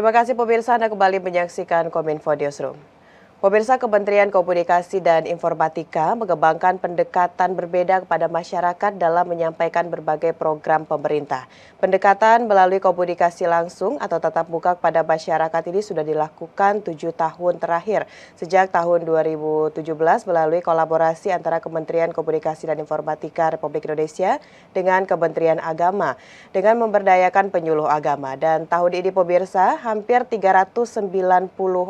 Terima kasih pemirsa, Anda kembali menyaksikan Kominfo Newsroom. Pemirsa, Kementerian Komunikasi dan Informatika mengembangkan pendekatan berbeda kepada masyarakat dalam menyampaikan berbagai program pemerintah. Pendekatan melalui komunikasi langsung atau tatap muka kepada masyarakat ini sudah dilakukan 7 tahun terakhir. Sejak tahun 2017 melalui kolaborasi antara Kementerian Komunikasi dan Informatika Republik Indonesia dengan Kementerian Agama dengan memberdayakan penyuluh agama. Dan tahun ini pemirsa, hampir 390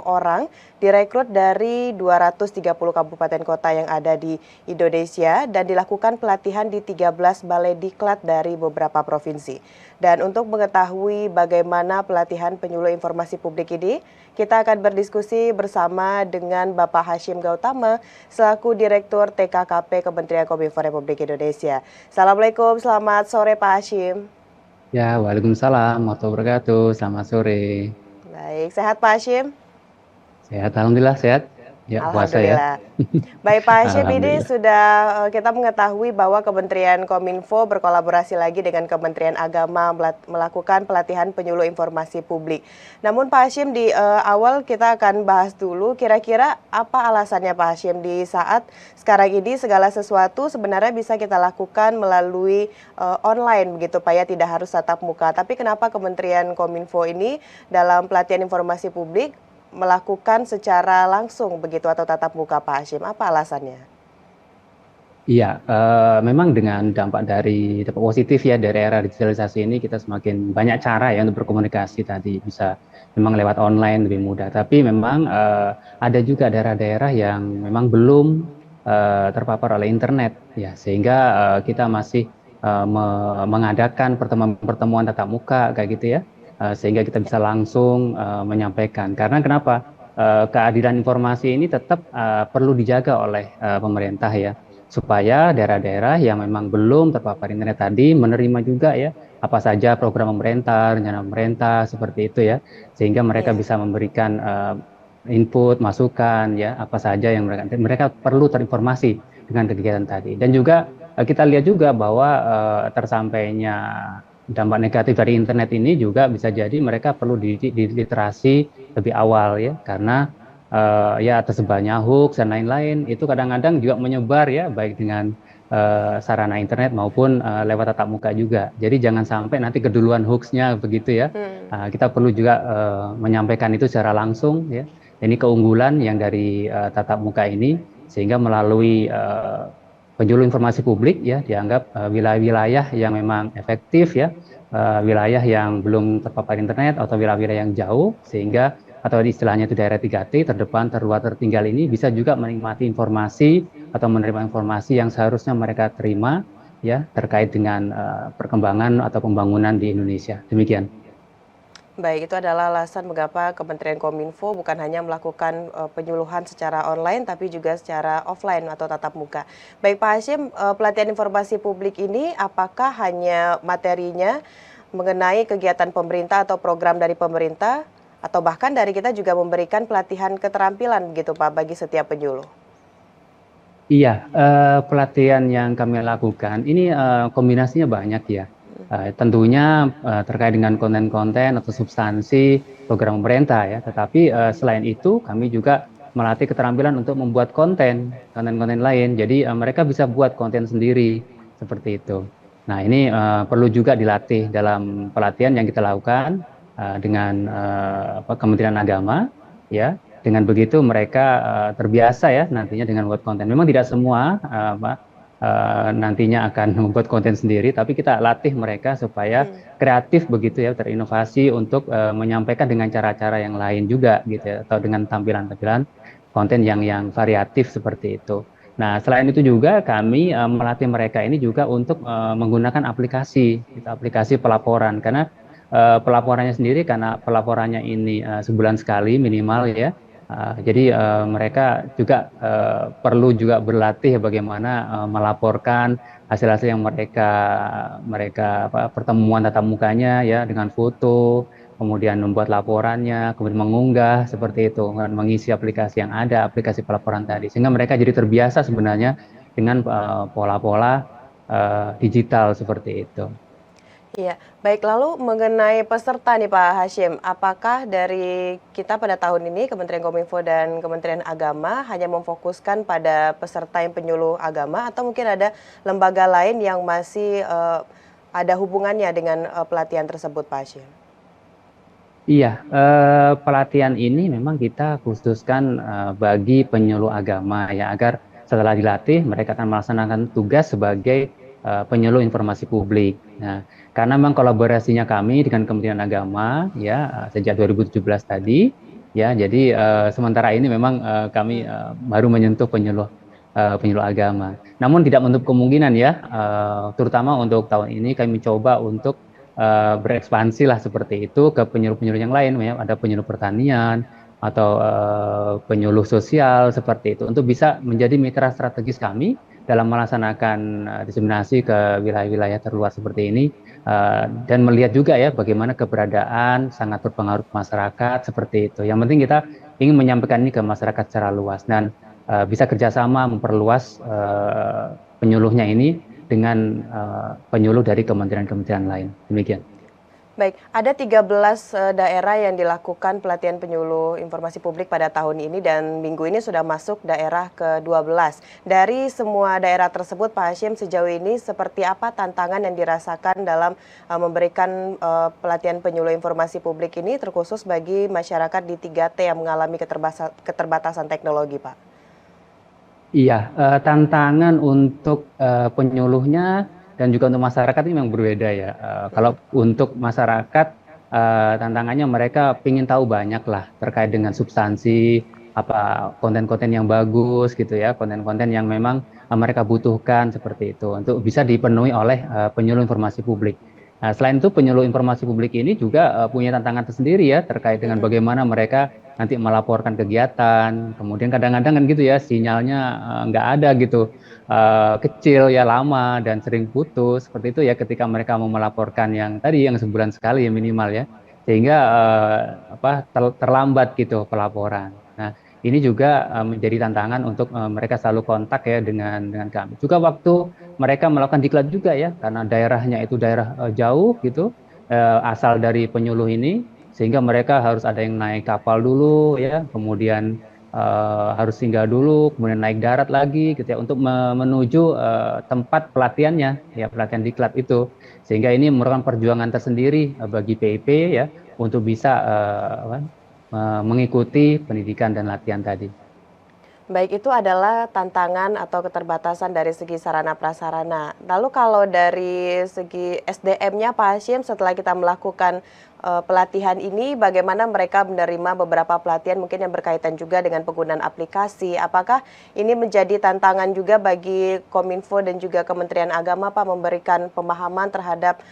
orang direkrut dari 230 kabupaten kota yang ada di Indonesia dan dilakukan pelatihan di 13 balai diklat dari beberapa provinsi. Dan untuk mengetahui bagaimana pelatihan penyuluh informasi publik ini, kita akan berdiskusi bersama dengan Bapak Hashim Gautama selaku Direktur TKKP Kementerian Kominfo Republik Indonesia. Assalamualaikum, selamat sore Pak Hashim. Ya, waalaikumsalam warahmatullahi wabarakatuh. Selamat sore. Baik, sehat Pak Hashim? Sehat, alhamdulillah sehat. Ya, puasa ya. Alhamdulillah. Baik Pak Hashim, ini Alhamdulillah. sudah kita mengetahui bahwa Kementerian Kominfo berkolaborasi lagi dengan Kementerian Agama melakukan pelatihan penyuluh informasi publik. Namun Pak Hashim, di awal kita akan bahas dulu kira-kira apa alasannya Pak Hashim di saat sekarang ini segala sesuatu sebenarnya bisa kita lakukan melalui online begitu Pak ya, tidak harus tatap muka. Tapi kenapa Kementerian Kominfo ini dalam pelatihan informasi publik melakukan secara langsung begitu atau tatap muka Pak Hashim? Apa alasannya? Iya, memang dengan dampak positif ya dari era digitalisasi ini kita semakin banyak cara ya untuk berkomunikasi tadi bisa memang lewat online lebih mudah. Tapi memang ada juga daerah-daerah yang memang belum terpapar oleh internet ya sehingga kita masih mengadakan pertemuan-pertemuan tatap muka kayak gitu ya. Sehingga kita bisa langsung menyampaikan. Karena kenapa? Keadilan informasi ini tetap perlu dijaga oleh pemerintah ya, supaya daerah-daerah yang memang belum terpapar internet tadi menerima juga ya apa saja program pemerintah, rencana pemerintah seperti itu ya, sehingga mereka Iya. bisa memberikan input, masukan ya apa saja yang mereka perlu terinformasi dengan kegiatan tadi. Dan juga kita lihat juga bahwa tersampainya dampak negatif dari internet ini juga bisa jadi mereka perlu literasi lebih awal ya, karena ya tersebarnya hoax dan lain-lain itu kadang-kadang juga menyebar ya, baik dengan sarana internet maupun lewat tatap muka juga. Jadi jangan sampai nanti keduluan hoaxnya begitu ya. Kita perlu juga menyampaikan itu secara langsung ya. Ini keunggulan yang dari tatap muka ini, sehingga melalui penyuluh informasi publik ya dianggap wilayah-wilayah yang memang efektif ya, wilayah yang belum terpapar internet atau wilayah-wilayah yang jauh, sehingga atau istilahnya itu daerah 3T, terdepan, terluar, tertinggal ini bisa juga menikmati informasi atau menerima informasi yang seharusnya mereka terima ya terkait dengan perkembangan atau pembangunan di Indonesia. Demikian. Baik, itu adalah alasan mengapa Kementerian Kominfo bukan hanya melakukan penyuluhan secara online, tapi juga secara offline atau tatap muka. Baik Pak Hashim, pelatihan informasi publik ini apakah hanya materinya mengenai kegiatan pemerintah atau program dari pemerintah, atau bahkan dari kita juga memberikan pelatihan keterampilan gitu Pak bagi setiap penyuluh? Iya, pelatihan yang kami lakukan ini kombinasinya banyak ya. Tentunya terkait dengan konten-konten atau substansi program pemerintah ya. Tetapi selain itu kami juga melatih keterampilan untuk membuat konten-konten lain. Jadi mereka bisa buat konten sendiri seperti itu. Nah ini perlu juga dilatih dalam pelatihan yang kita lakukan dengan Kementerian Agama ya. Dengan begitu mereka terbiasa ya nantinya dengan membuat konten. Memang tidak semua nantinya akan membuat konten sendiri, tapi kita latih mereka supaya kreatif begitu ya, terinovasi untuk menyampaikan dengan cara-cara yang lain juga gitu ya, atau dengan tampilan-tampilan konten yang variatif seperti itu. Nah, selain itu juga kami melatih mereka ini juga untuk menggunakan aplikasi, gitu, aplikasi pelaporan, karena pelaporannya sendiri, karena pelaporannya ini sebulan sekali minimal ya. Jadi mereka juga perlu juga berlatih bagaimana melaporkan hasil-hasil yang mereka pertemuan tatap mukanya ya dengan foto, kemudian membuat laporannya, kemudian mengunggah seperti itu, mengisi aplikasi yang ada, aplikasi pelaporan tadi, sehingga mereka jadi terbiasa sebenarnya dengan pola-pola digital seperti itu. Iya, baik, lalu mengenai peserta nih Pak Hashim, apakah dari kita pada tahun ini Kementerian Kominfo dan Kementerian Agama hanya memfokuskan pada peserta yang penyuluh agama atau mungkin ada lembaga lain yang masih ada hubungannya dengan pelatihan tersebut Pak Hashim? Iya, pelatihan ini memang kita khususkan bagi penyuluh agama ya, agar setelah dilatih mereka akan melaksanakan tugas sebagai penyuluh informasi publik. Nah, karena memang kolaborasinya kami dengan Kementerian Agama ya sejak 2017 tadi ya, jadi sementara ini memang kami baru menyentuh penyuluh agama. Namun tidak menutup kemungkinan ya, terutama untuk tahun ini kami mencoba untuk berekspansi lah seperti itu ke penyuluh-penyuluh yang lain, ya. Ada penyuluh pertanian atau penyuluh sosial seperti itu untuk bisa menjadi mitra strategis kami dalam melaksanakan diseminasi ke wilayah-wilayah terluar seperti ini, dan melihat juga ya bagaimana keberadaan sangat berpengaruh ke masyarakat seperti itu. Yang penting kita ingin menyampaikan ini ke masyarakat secara luas dan bisa kerjasama memperluas penyuluhnya ini dengan penyuluh dari kementerian-kementerian lain. Demikian. Baik, ada 13 daerah yang dilakukan pelatihan penyuluh informasi publik pada tahun ini dan minggu ini sudah masuk daerah ke-12. Dari semua daerah tersebut, Pak Hashim, sejauh ini seperti apa tantangan yang dirasakan dalam memberikan pelatihan penyuluh informasi publik ini terkhusus bagi masyarakat di 3T yang mengalami keterbatasan teknologi, Pak? Iya, tantangan untuk penyuluhnya dan juga untuk masyarakat ini memang berbeda ya. Kalau untuk masyarakat, tantangannya mereka ingin tahu banyak lah terkait dengan substansi, apa konten-konten yang bagus gitu ya, konten-konten yang memang mereka butuhkan seperti itu untuk bisa dipenuhi oleh penyuluh informasi publik. Nah, selain itu penyuluh informasi publik ini juga punya tantangan tersendiri ya terkait dengan bagaimana mereka nanti melaporkan kegiatan, kemudian kadang-kadang kan gitu ya sinyalnya nggak ada gitu, kecil ya lama dan sering putus seperti itu ya ketika mereka mau melaporkan yang tadi yang sebulan sekali ya minimal ya, sehingga terlambat gitu pelaporan. Nah ini juga menjadi tantangan untuk mereka selalu kontak ya dengan kami. Juga waktu mereka melakukan diklat juga ya karena daerahnya itu daerah jauh gitu, asal dari penyuluh ini sehingga mereka harus ada yang naik kapal dulu ya, kemudian harus singgah dulu, kemudian naik darat lagi gitu ya untuk menuju tempat pelatihannya ya, pelatihan diklat itu. Sehingga ini merupakan perjuangan tersendiri bagi PIP ya untuk bisa mengikuti pendidikan dan latihan tadi. Baik, itu adalah tantangan atau keterbatasan dari segi sarana prasarana. Lalu kalau dari segi SDM-nya Pak Hashim, setelah kita melakukan pelatihan ini, bagaimana mereka menerima beberapa pelatihan mungkin yang berkaitan juga dengan penggunaan aplikasi? Apakah ini menjadi tantangan juga bagi Kominfo dan juga Kementerian Agama, Pak, memberikan pemahaman terhadap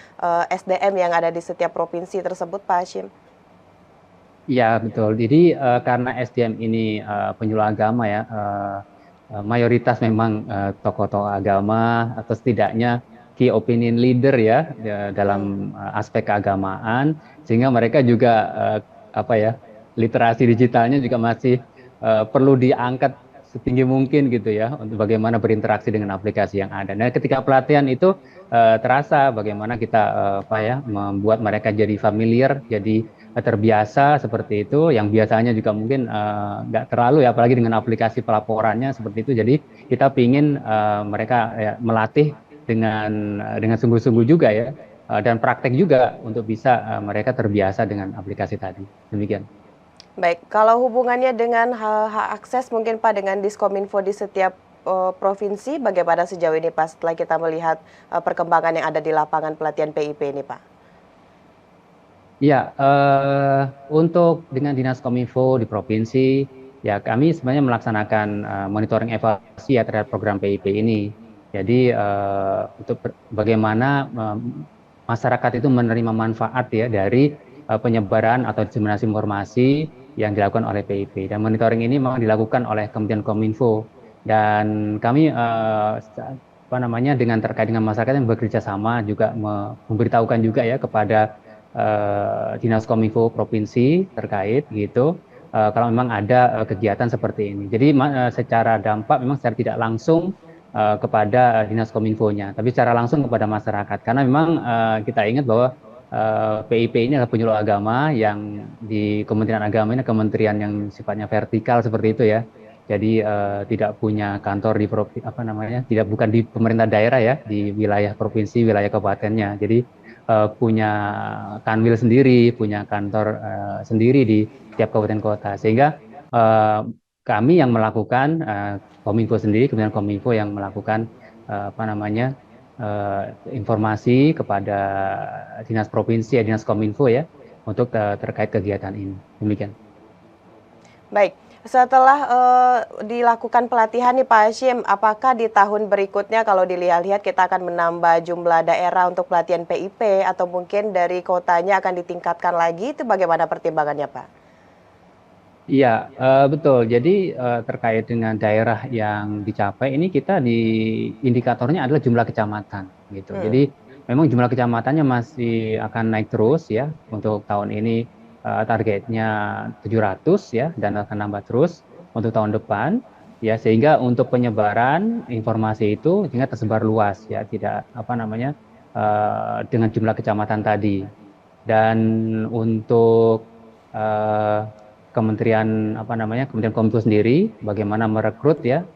SDM yang ada di setiap provinsi tersebut, Pak Hashim? Iya betul. Jadi karena SDM ini penyuluh agama ya, mayoritas memang tokoh-tokoh agama atau setidaknya key opinion leader ya, dalam aspek keagamaan, sehingga mereka juga literasi digitalnya juga masih perlu diangkat setinggi mungkin gitu ya untuk bagaimana berinteraksi dengan aplikasi yang ada. Nah ketika pelatihan itu terasa bagaimana kita membuat mereka jadi familiar, jadi terbiasa seperti itu, yang biasanya juga mungkin nggak terlalu ya, apalagi dengan aplikasi pelaporannya seperti itu. Jadi kita pingin mereka ya, melatih dengan sungguh-sungguh juga ya, dan praktek juga untuk bisa mereka terbiasa dengan aplikasi tadi. Demikian. Baik, kalau hubungannya dengan hak akses mungkin Pak dengan Diskominfo di setiap provinsi, bagaimana sejauh ini Pak setelah kita melihat perkembangan yang ada di lapangan pelatihan PIP ini Pak? Ya, untuk dengan Dinas Kominfo di provinsi, ya kami sebenarnya melaksanakan monitoring evaluasi ya terhadap program PIP ini. Jadi untuk bagaimana masyarakat itu menerima manfaat ya dari penyebaran atau diseminasi informasi yang dilakukan oleh PIP. Dan monitoring ini memang dilakukan oleh Kementerian Kominfo. Dan kami dengan terkait dengan masyarakat yang bekerja sama juga memberitahukan juga ya kepada Dinas Kominfo provinsi terkait gitu, kalau memang ada kegiatan seperti ini. Jadi secara dampak memang secara tidak langsung kepada Dinas Kominfo-nya, tapi secara langsung kepada masyarakat. Karena memang kita ingat bahwa PIP ini adalah penyuluh agama yang di Kementerian Agama ini kementerian yang sifatnya vertikal seperti itu ya. Jadi tidak punya kantor di apa namanya, tidak bukan di pemerintah daerah ya, di wilayah provinsi, wilayah kabupatennya. Jadi punya kanwil sendiri, punya kantor sendiri di tiap kabupaten kota. Sehingga eh, kami yang melakukan Kominfo sendiri, kemudian Kominfo yang melakukan apa namanya informasi kepada dinas provinsi ya, dinas Kominfo ya, untuk terkait kegiatan ini. Demikian. Baik, setelah dilakukan pelatihan nih Pak Hashim, apakah di tahun berikutnya kalau dilihat-lihat kita akan menambah jumlah daerah untuk pelatihan PIP atau mungkin dari kotanya akan ditingkatkan lagi, itu bagaimana pertimbangannya Pak? Iya, betul. Jadi terkait dengan daerah yang dicapai ini kita di indikatornya adalah jumlah kecamatan gitu. Hmm. Jadi memang jumlah kecamatannya masih akan naik terus ya. Untuk tahun ini targetnya 700 ya, dan akan nambah terus untuk tahun depan ya, sehingga untuk penyebaran informasi itu sehingga tersebar luas ya, tidak apa namanya dengan jumlah kecamatan tadi. Dan untuk eh, Kementerian apa namanya, Kementerian Kominfo sendiri bagaimana merekrut ya,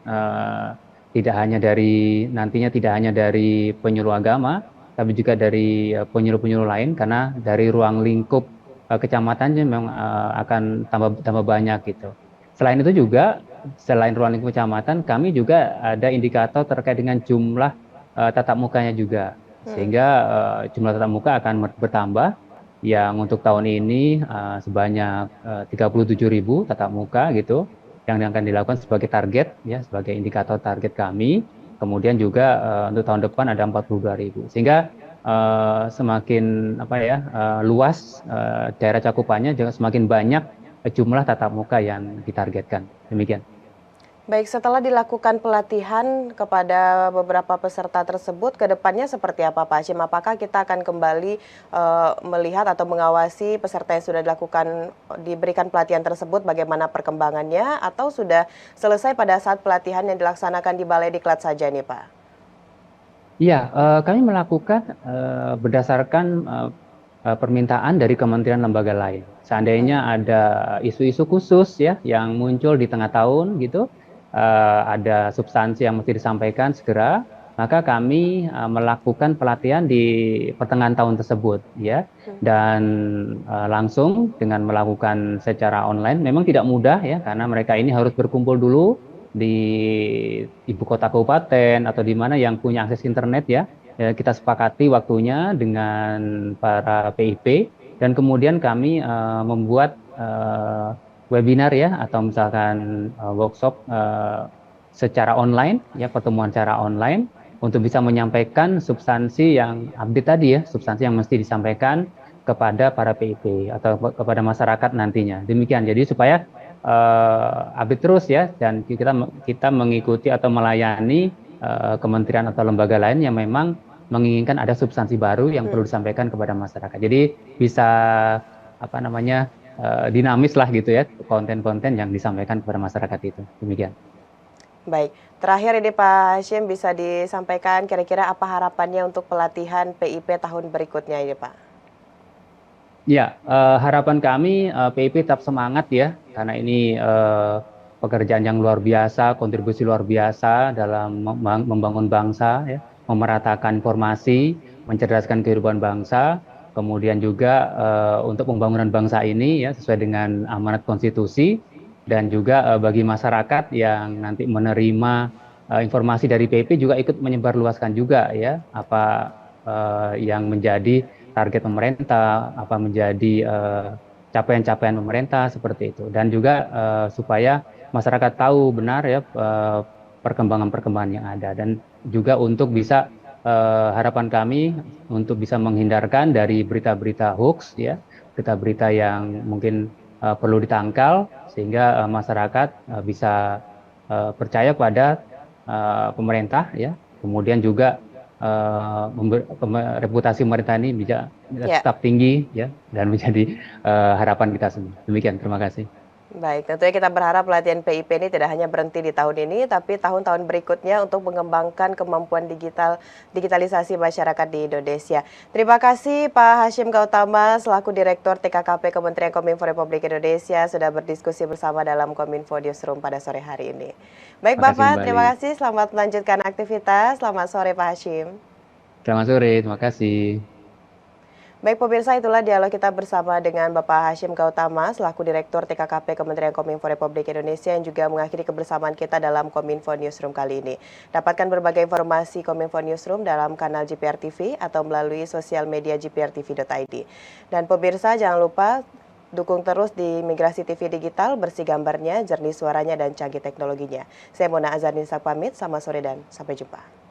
tidak hanya dari nantinya tidak hanya dari penyuluh agama, tapi juga dari penyuluh-penyuluh lain, karena dari ruang lingkup kecamatannya memang akan tambah banyak gitu. Selain itu juga, selain ruang lingkup kecamatan, kami juga ada indikator terkait dengan jumlah tatap mukanya juga, sehingga jumlah tatap muka akan bertambah, yang untuk tahun ini sebanyak 37.000 tatap muka gitu, yang akan dilakukan sebagai target ya, sebagai indikator target kami. Kemudian juga untuk tahun depan ada 42.000, sehingga semakin apa ya, luas daerah cakupannya, juga semakin banyak jumlah tatap muka yang ditargetkan. Demikian. Baik, setelah dilakukan pelatihan kepada beberapa peserta tersebut, ke depannya seperti apa Pak Hashim? Apakah kita akan kembali melihat atau mengawasi peserta yang sudah diberikan pelatihan tersebut, bagaimana perkembangannya, atau sudah selesai pada saat pelatihan yang dilaksanakan di Balai Diklat saja nih Pak? Iya, kami melakukan berdasarkan permintaan dari kementerian lembaga lain. Seandainya ada isu-isu khusus ya yang muncul di tengah tahun gitu, ada substansi yang mesti disampaikan segera, maka kami melakukan pelatihan di pertengahan tahun tersebut ya, dan langsung dengan melakukan secara online. Memang tidak mudah ya, karena mereka ini harus berkumpul dulu di ibu kota kabupaten atau di mana yang punya akses internet ya. Kita sepakati waktunya dengan para PIP, dan kemudian kami membuat webinar ya, atau misalkan workshop secara online ya, pertemuan secara online untuk bisa menyampaikan substansi yang update tadi ya, substansi yang mesti disampaikan kepada para PIP atau kepada masyarakat nantinya. Demikian. Jadi supaya update terus ya, dan kita mengikuti atau melayani kementerian atau lembaga lain yang memang menginginkan ada substansi baru yang perlu disampaikan kepada masyarakat. Jadi bisa apa namanya, dinamis lah gitu ya, konten-konten yang disampaikan kepada masyarakat itu. Demikian. Baik, terakhir ini Pak Hashim, bisa disampaikan kira-kira apa harapannya untuk pelatihan PIP tahun berikutnya ini Pak? Ya, harapan kami PIP tetap semangat ya, karena ini pekerjaan yang luar biasa, kontribusi luar biasa dalam membangun bangsa ya, memeratakan informasi, mencerdaskan kehidupan bangsa, kemudian juga untuk pembangunan bangsa ini ya, sesuai dengan amanat konstitusi, dan juga bagi masyarakat yang nanti menerima informasi dari PIP juga ikut menyebarluaskan juga ya, apa yang menjadi target pemerintah, apa menjadi capaian-capaian pemerintah seperti itu, dan juga supaya masyarakat tahu benar ya perkembangan-perkembangan yang ada, dan juga untuk bisa harapan kami untuk bisa menghindarkan dari berita-berita hoax ya, berita-berita yang mungkin perlu ditangkal, sehingga masyarakat bisa percaya pada pemerintah ya, kemudian juga reputasi pemerintah ini bisa tetap tinggi ya, dan menjadi harapan kita semua. Demikian, terima kasih. Baik, tentunya kita berharap pelatihan PIP ini tidak hanya berhenti di tahun ini, tapi tahun-tahun berikutnya untuk mengembangkan kemampuan digitalisasi masyarakat di Indonesia. Terima kasih Pak Hashim Gautama selaku Direktur TKKP Kementerian Kominfo Republik Indonesia sudah berdiskusi bersama dalam Kominfo Newsroom pada sore hari ini. Baik Terima kasih Bapak, kembali. terima kasih. Selamat melanjutkan aktivitas. Selamat sore Pak Hashim. Selamat sore, terima kasih. Baik pemirsa, itulah dialog kita bersama dengan Bapak Hashim Gautama selaku Direktur TKKP Kementerian Kominfo Republik Indonesia yang juga mengakhiri kebersamaan kita dalam Kominfo Newsroom kali ini. Dapatkan berbagai informasi Kominfo Newsroom dalam kanal GPR TV atau melalui sosial media gprtv.id. Dan pemirsa jangan lupa dukung terus di Migrasi TV Digital, bersih gambarnya, jernih suaranya, dan canggih teknologinya. Saya Mona Azanisa pamit, selamat sore dan sampai jumpa.